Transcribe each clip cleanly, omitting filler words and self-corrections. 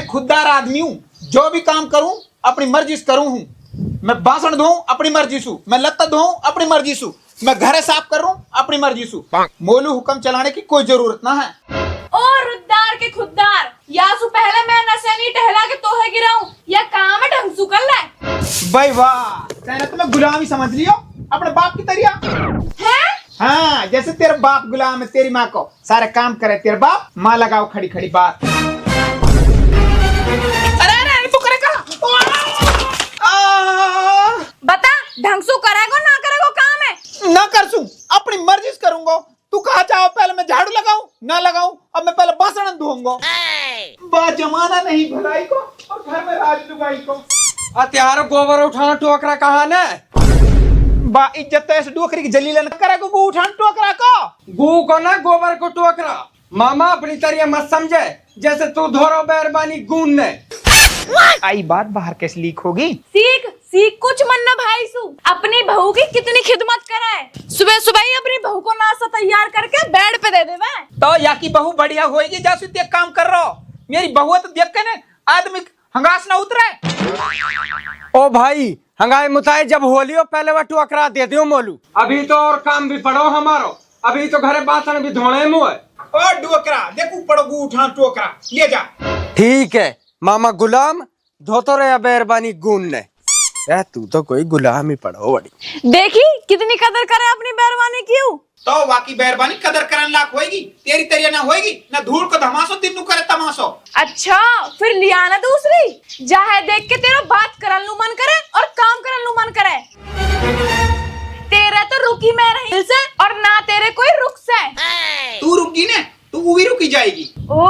खुददार आदमी हूँ, जो भी काम करूँ अपनी मर्जी से करूँ हूँ। मैं बासन धोऊं अपनी मर्जी से, मैं लत्ता धोऊं अपनी मर्जी से, मैं घर साफ करूं अपनी मर्जी से। मोलू हुक्म चलाने की कोई जरूरत ना है। ओ रुद्दार के खुददार, यासु पहले मैं नशे नहीं टहला के तोहे गिराऊं, या काम है ढंग से कर ले। भाई वाह, कहना तो मैं गुलाम ही समझ लियो अपने बाप की तरह है। हाँ, जैसे तेरा बाप गुलाम है तेरी माँ को, सारे काम करे तेरा बाप, माँ लगाओ खड़ी खड़ी बात। अरे तू करेगा बता, ढंग से करेगो ना करेगो काम है? ना कर सू, अपनी मर्जी से करूंगा। तू कहा चाहो पहले मैं झाड़ू लगाऊं ना लगाऊं, अब मैं पहले बासन धोऊंगा। बा जमाना नहीं भलाई को और घर में राज लुगाई को। त्यार गोबर उठाना टोकरा कहा ने बा इज्जत तो ऐसे डोकरी की जलील न करे को उठान टोकरा को। गू को ना गोबर को टोकरा। मामा अपनी तरह मत समझे, जैसे तू धोरो बैरबानी गून ने। आई बात बाहर कैसे लीक होगी? सीख सीख कुछ मन ना भाई सु, अपनी बहू की कितनी खिदमत करे। सुबह सुबह ही अपनी बहू को नाश्ता तैयार करके बेड पे दे देवे। तो या की बहू बढ़िया होएगी जैसे देख काम कर रहा हो। मेरी बहू तो देख के ने आदमी हंगास ना उतरे। ओ भाई, हंगाई मुताई जब होलियो पहले वह टोकरा दे दियो मोलू। अभी तो और काम भी पड़ो हमारो, अभी तो घरे बासन भी धोने मुँह। ओ डोकरा देखू पड़ोगू उठान टोकरा ले जा। ठीक है मामा गुलाम, धोतो रहे बैरबानी गून ने। तू तो कोई गुलाम ही पड़ो बड़ी। देखी कितनी कदर करे अपनी बैरवानी क्यों। तो वाकी बैरबानी कदर करन लाख होएगी, तेरी तरिया ना होएगी ना। धूल को धमासो दिन नु करे तमासो। अच्छा फिर लिया ना दूसरी, जाहे देख के तेरा बात करन लू मन करे और काम करन लू मन करे। तेरा तो रुकी मैं रही से और ना तेरे कोई रुक से। तू रुकी ने, तू भी रुकी जाएगी। ओ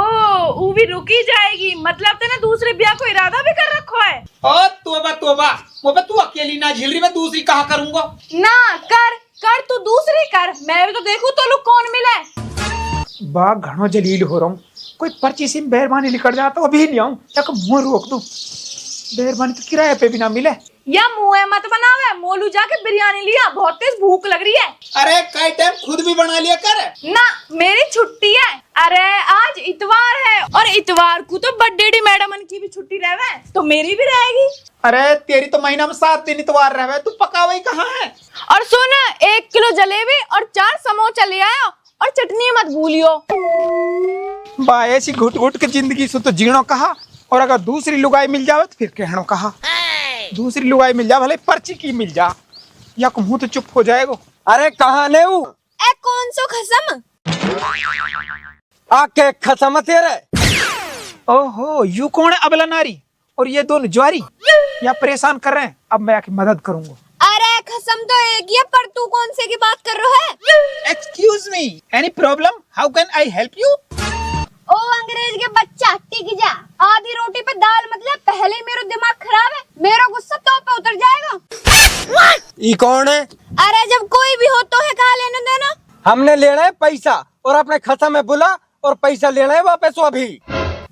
वो भी रुकी जाएगी, मतलब तेने दूसरे ब्याह को इरादा भी कर रखो है। ओ तोबा तोबा, तोबा तू अकेली ना झिल रही, मैं दूसरी कहा करूंगा। ना कर कर तू दूसरी कर, मैं भी तो देखूं तो लोग कौन मिले। बा घणो जलील हो रहा हूँ, कोई पर्ची से बैरबानी निकल जाता अभी नहीं आऊं, या मुंह रोक दूं। बैरबानी तो किराए पे भी ना मिले। या मुँह मत बनावे, मोलू जाके बिरयानी लिया, बहुत तेज भूख लग रही है। अरे कई टाइम खुद भी बना लिया कर ना, मेरी छुट्टी है। अरे आज इतवार है और इतवार को तो बर्थडे मैडम की भी छुट्टी रहे, तो मेरी भी रहेगी। अरे तेरी तो महीना में 7 दिन इतवार रहे, तू पकावई कहाँ है? और सुन, 1 किलो जलेबी और 4 समोसा ले आयो और चटनी मत भूलियो। बा ऐसी घुट घुट के जिंदगी से तो जीणो कहा, और अगर दूसरी लुगाई मिल जावे तो फिर कहनो कहा। दूसरी लुगाई मिल जा भले पर्ची की मिल जा, या मुंह तो चुप हो जाएगा। अरे कहा ने ऊ? ए कौन सो खसम? आके खसम तेरे। ओहो, यू कौन है अबला नारी और ये दोनों ज्वारी या परेशान कर रहे हैं? अब मैं आके मदद करूंगा। अरे खसम तो एक ही है, पर तू कौन से की बात कर रहा है? Excuse me, any problem? How can I help you? ओ अंग्रेज के बच्चा, टिक जा। आधी रोटी पे दाल मतलब, पहले ही मेरा दिमाग खराब है, मेरा गुस्सा तो पे उतर जाएगा। ई कौन है? अरे जब कोई भी हो तो है कहा लेने देना। हमने लेना है पैसा और अपने खसम में बुला और पैसा लेना है वापस अभी।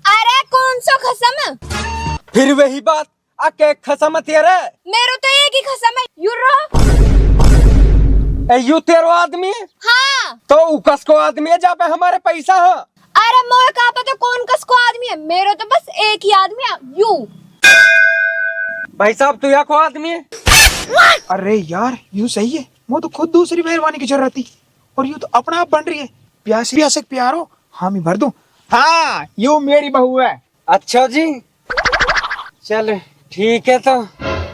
अरे कौन सा खसम? फिर वही बात, आके खसम तेरे। मेरा तो एक ही खसम है, यू रहो। यू तेरो आदमी? हाँ। तो उकस को आदमी है जहाँ पे हमारे पैसा है। अरे मोए कहा तो कौन कस को आदमी है, मेरा तो बस एक ही आदमी है, यू। भाई साहब तू या को आदमी है? अरे यार यू सही है, वो तो खुद दूसरी मेहरबानी की जरूरत थी और यू तो अपना आप बन रही है। प्यासे प्यासे प्यारो हामी भर दूं। हाँ यू मेरी बहू है। अच्छा जी, चल ठीक है। तो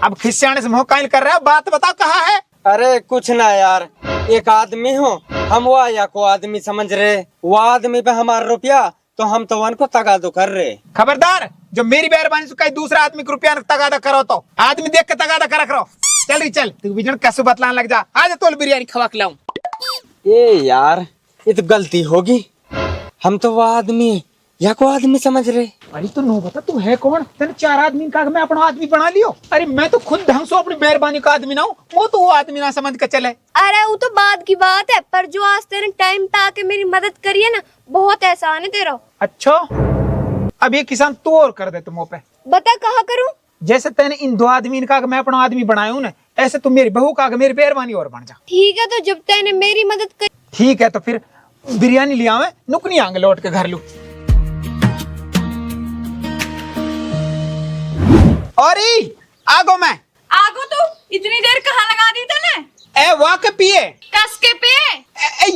अब खिस्साने से मुँह कायल कर रहा है, बात बताओ कहाँ है? अरे कुछ ना यार, एक आदमी हो हम, वो या को आदमी समझ रहे, वो आदमी पे हमारा रुपया तो हम तो वन को तगादो कर रहे। खबरदार, जो मेरी मेहरबानी से कहीं दूसरा आदमी को रुपया तगादा करो तो आदमी देख के तगादा कर रखो। चल रही चल, तू बिजन कसु बतलाने लग जा। आज तो बिरयानी खवा के लाऊं। ये यार ये तो गलती होगी, हम तो वो आदमी या को आदमी समझ रहे। अरे तो नो बता तू है कौन? तेने 4 आदमी का मैं अपना आदमी बना लियो। अरे मैं तो खुद ढंग से अपनी मेहरबानी का आदमी ना हूँ, वो तो वो आदमी ना समझ के चले। अरे वो तो बाद की बात है, पर जो आज तेरे टाइम पे आके मेरी मदद करी है ना, बहुत एहसान है तेरा। अच्छा अब ये किसान तू और कर दे तुम पे। बता कहा करूँ? जैसे तेने इन 2 आदमी का मैं अपना आदमी बनाया हूँ ना, ऐसे तुम मेरी बहू का मेरी मेहरबानी और बन जा। ठीक है, तो जब तेने मेरी मदद करी। ठीक है, तो फिर बिरयानी लिया मैं नुकनी आंगे लौट के घर लू। और आगो मैं आगो तू इतनी देर कहाँ लगा दी तने? ए वाह के पिए कस के पे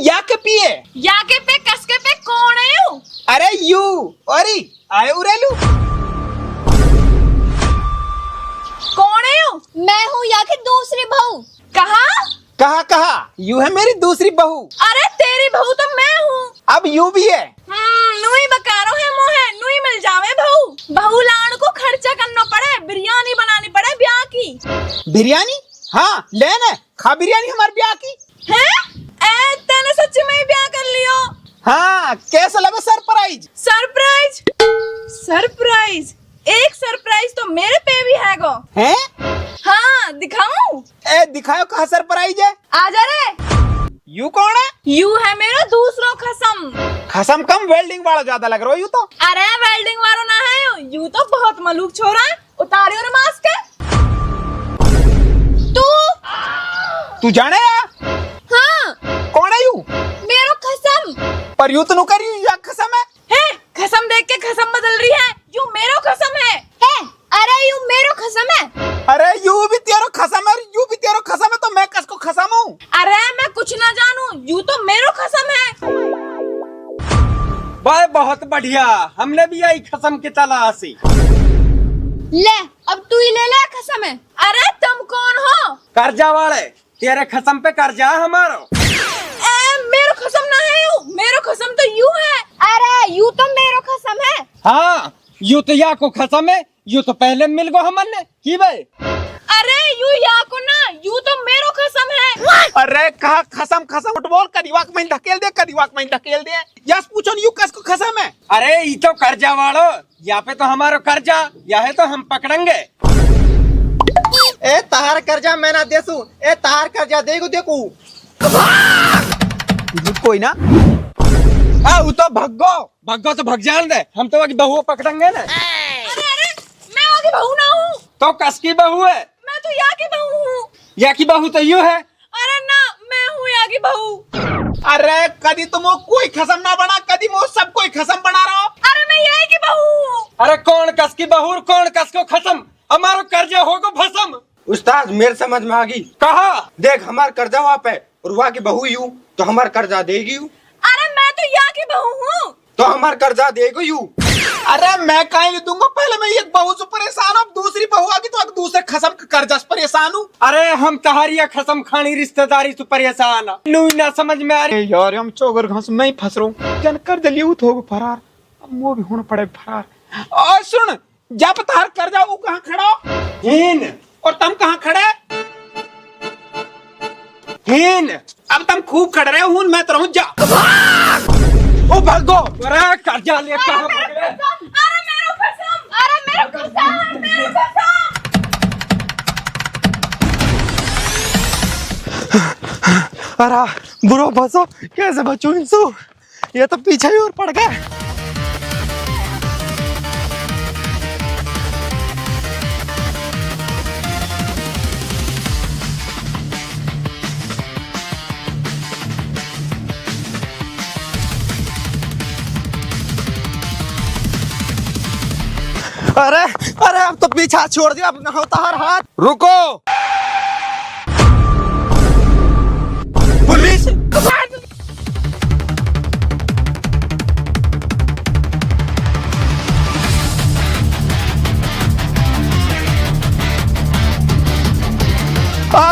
या के पिए या के पे कस के पे कौन है यू? अरे यू और आए उरेलू कौन है यू? मैं हूँ या कि दूसरी बहू। कहाँ? कहा कहा यू है मेरी दूसरी बहू। अरे तेरी बहू तो मैं हूँ। अब यू भी है। नुई बकारो है मोहे नुई मिल जावे बहू। बहू लान को खर्चा करना पड़े, बिरयानी बनानी पड़े ब्याह की। बिरयानी? हाँ लेना खा बिरयानी हमारे ब्याह की है। ए तेने सच में ही ब्याह कर लियो? हाँ कैसा लगा सरप्राइज? सरप्राइज सरप्राइज एक सरप्राइज तो मेरे पे भी है गो। हैं? हाँ दिखाऊं? ए दिखाओ कहाँ सरप्राइज है। आजा रे। यू कौन है? यू है मेरा दूसरो खसम। खसम कम वेल्डिंग वाला ज्यादा लग रहा है यू तो। अरे वेल्डिंग वालों ना है यू तो बहुत मलूक छोरा है। उतारियो रे मास्क के। तू जाने या? हाँ कौन है यू? मेरो खसम। पर यू तो नु करी या खसम है? है खसम देख के खसम बदल रही है। यू मेरो खसम है। अरे यू मेरो खसम है। अरे यू भी तेरो खसम है, यू भी तेरो खसम है, तो मैं कसको खसम हूँ? अरे मैं कुछ ना जानू, यू तो मेरो खसम है। भाई बहुत बढ़िया, हमने भी आई खसम की तलाशी। ले अब तू ही ले ले खसम है। अरे तुम कौन हो? कर्जा वाले, तेरे खसम पे कर्जा है हमारा। मेरो खसम ना है यू, मेरो खसम तो यू है। अरे यू तो मेरो खसम है। हाँ यू तो या को खसम है, यू तो पहले मिल गो हमने की भाई। अरे यू या को ना, यू तो मेरो खसम है। अरे कहा खसम खसम फुटबॉल का दिवाक में ढकेल दे। यस पूछो यू कसको खसम है? अरे ये तो कर्जा वालो, या पे तो हमारा कर्जा, या है तो हम पकड़ेंगे। ए तहार कर्जा मैं ना देसू, ए तहार कर्जा देगो देखू। कोई ना हाँ वो तो भग्गो तो भग जान दे, हम तो आगे बहू पकड़ेंगे ना। अरे मैं आगे बहू ना हूँ। तो कस की बहू है? मैं तो या की बहू हूँ। या की बहू तो यू है। अरे ना मैं हूँ या की बहू। अरे कदी तुम कोई खसम ना बना, कदी मो सब कोई खसम बना रहा हो। अरे मैं यही की बहू हूँ। अरे कौन कस की बहू और कौन कस को खत्म, हमारा कर्जा होगा भसम। उस्ताद मेरे समझ में आ गई। कहा देख हमार कर्जा वहाँ पे और वहाँ की बहू यू, तो हमार कर्जा देगी यू। अरे मैं तो या की बहू हूँ। तो हमार कर्जा देगो यू। अरे मैं कहीं नहीं दूंगा, पहले मैं एक बहू से परेशान हूँ, दूसरी बहू आ गई तो अब दूसरे खसम के कर्जा से परेशान हूँ। अरे हम तहारिया खसम खानी रिश्तेदारी से परेशान, नू ना समझ में आ रही। यार हम चौगर घास में ही फंस रहा हूँ, जन कर दिली हो फरार, अब वो भी होना पड़े फरार। और सुन जब तार कर्जा वो कहाँ खड़ा हो? हीन और तुम कहाँ खड़े? हीन अब तुम खूब खड़ रहे हो, मैं तो रहूं जा। ओ भगो, अरे कर्जा ले कहाँ भाग रहे? अरे मेरो खसम, अरे मेरो खसम, मेरो खसम। अरे बुरो बसो, कैसे बचू इनसू? ये तो पीछे ही और पड़ गए। अरे अरे अब तो पीछा छोड़ दिया, अब होता हर हाथ। रुको, पुलिस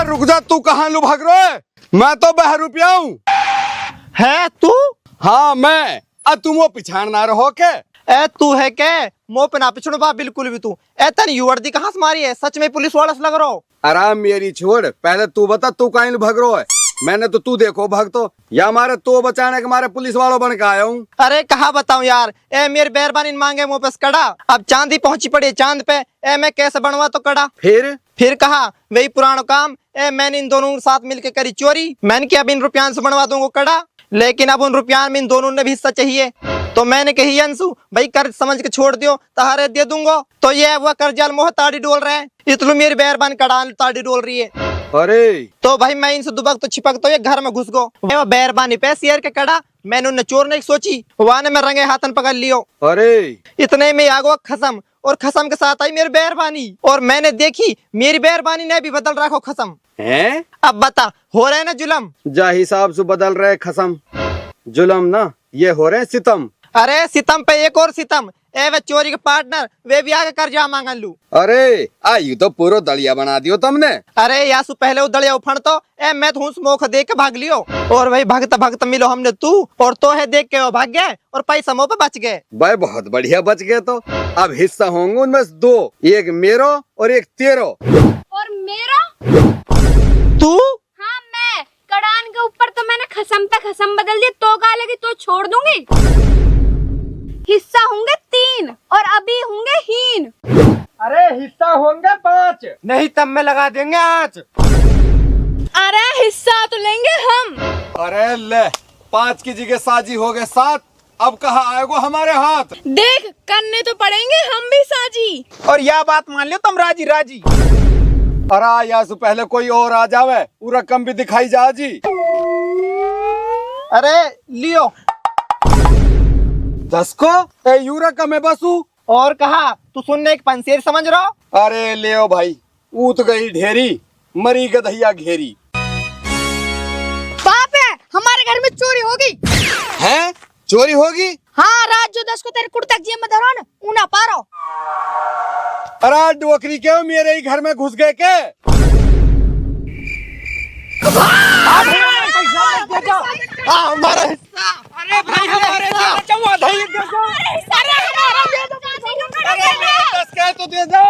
रुक जा, तू कहाँ लो भाग रहा है? मैं तो 12 रुपया हूँ। है तू? हाँ मैं, तुम वो पिछाड़ ना रहो के? ए तू है के? मुंह पे ना पिछड़ो बा बिल्कुल भी तू। ए तन यू वर्दी कहाँ से मारी है? सच में पुलिस वाला से लग रहा हो। आराम मेरी छोड़, पहले तू बता तू कहीं लो भाग रहा है? मैंने तो तू देखो भाग तो, या हमारे तो बचाने के मारे पुलिस वालों बन के आया हूँ। अरे कहाँ बताऊं यार, ए मेरे मेहरबानी मांगे मुंह पे कड़ा, अब चांदी पहुंची पड़ी है चांद पे। ए मैं कैसे बनवा तो कड़ा? फिर कहा वही पुराना काम। ए मैंने इन दोनों के साथ मिलके करी चोरी, मैंने क्या अब इन रुपयान से बनवा दूंगा कड़ा, लेकिन अब उन रुपयान में इन दोनों ने भी हिस्सा चाहिए। तो मैंने कही अंशु भाई कर्ज समझ के छोड़ दियो, तहारे दे दूंगा। तो ये वह कर्जाल मोह ताड़ी डोल रहे हैं, इतलू मेरी मेहरबानी कड़ा ताड़ी डोल रही है। अरे तो भाई मैं इनसे दुबक तो छिपक तो ये घर में घुस गो। वो बेरबानी पे शेर के कड़ा, मैंने उन्हें चोरने की सोची, वहां ने मैं रंगे हाथन पकड़ लियो। अरे इतने में आगो खसम और खसम के साथ आई मेरी बेरबानी, और मैंने देखी मेरी बेरबानी ने भी बदल रखो खसम। हैं? अब बता, हो रहे ना जुलम? जा हिसाब से बदल रहे खसम, जुलम ना, ये हो रहे सितम। अरे सितम पे एक और सितम, ए वे चोरी के पार्टनर वे भी आगे कर जा मांगन लू। अरे आयु तो पूरा दलिया बना दियो तुमने। अरे यासु पहले उदड़िया उफण तो ए मैं तो मोख देख के भाग लियो, और वही भगत भगत मिलो हमने तू और तो है देख के वो भाग गए और पैसा मुँह पे बच गए। भाई बहुत बढ़िया बच गए। तो अब हिस्सा होंगे उनमें से दो, एक मेरो और एक तेरो। और मेरा? तू? हाँ मैं। कड़ान के ऊपर तो मैंने खसम पे खसम बदल दी, तो गा लगी तो छोड़ दूंगी। हिस्सा होंगे 3 और अभी होंगे हीन। अरे हिस्सा होंगे 5, नहीं तब में लगा देंगे 8। अरे हिस्सा तो लेंगे हम। अरे ले, 5 की जगह साजी हो गए 7, अब कहाँ आएगो हमारे हाथ। देख करने तो पड़ेंगे हम भी साजी। और यह बात मान लो तुम राजी राजी। अरे या से पहले कोई और आ जावे, वो रकम भी दिखाई जा जी। अरे लियो 10 को ए यू रकम है बसू। और कहा तू सुनने एक पंसेर समझ रहा? अरे ले भाई, ऊत गई ढेरी, मरी गधैया घेरी। बाप है, हमारे घर में चोरी होगी। हैं? चोरी होगी? हाँ, रात जो 10 को तेरे कुर्ता जेब में धरो ना, ऊना पारो। अरे डोकरी के मेरे ही घर में घुस गए के? हमारा हिस्सा। अरे भाई हमारे साथ चौवा दही दे दो। अरे हमारा दे दो। अरे 10 के तो दे दो।